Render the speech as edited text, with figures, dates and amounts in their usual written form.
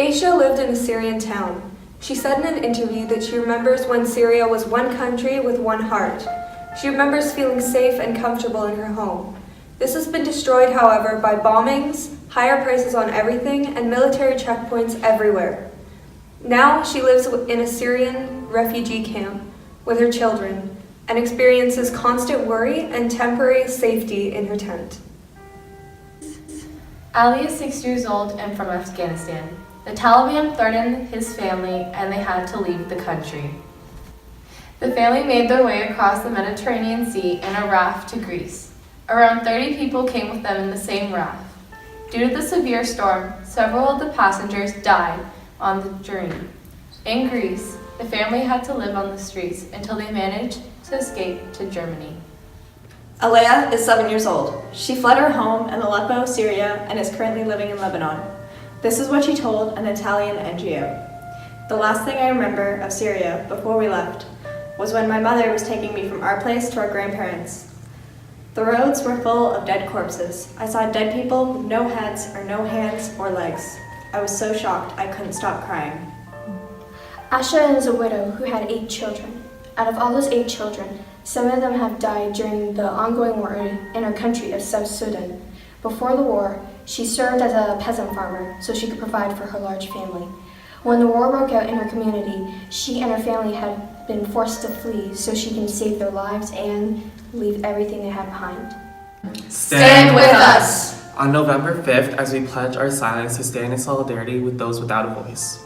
Aisha lived in a Syrian town. She said in an interview that she remembers when Syria was one country with one heart. She remembers feeling safe and comfortable in her home. This has been destroyed, however, by bombings, higher prices on everything, and military checkpoints everywhere. Now she lives in a Syrian refugee camp with her children and experiences constant worry and temporary safety in her tent. Ali is 6 years old and from Afghanistan. The Taliban threatened his family and they had to leave the country. The family made their way across the Mediterranean Sea in a raft to Greece. Around 30 people came with them in the same raft. Due to the severe storm, several of the passengers died on the journey. In Greece, the family had to live on the streets until they managed to escape to Germany. Alea is 7 years old. She fled her home in Aleppo, Syria, and is currently living in Lebanon. This is what she told an Italian NGO. The last thing I remember of Syria before we left was when my mother was taking me from our place to our grandparents'. The roads were full of dead corpses. I saw dead people with no heads or no hands or legs. I was so shocked I couldn't stop crying. Asha is a widow who had 8 children. Out of all those 8 children, 7 of them have died during the ongoing war in her country of South Sudan. Before the war, she served as a peasant farmer so she could provide for her large family. When the war broke out in her community, she and her family had been forced to flee so she can save their lives and leave everything they had behind. Stand with us! On November 5th, as we pledge our silence to stand in solidarity with those without a voice.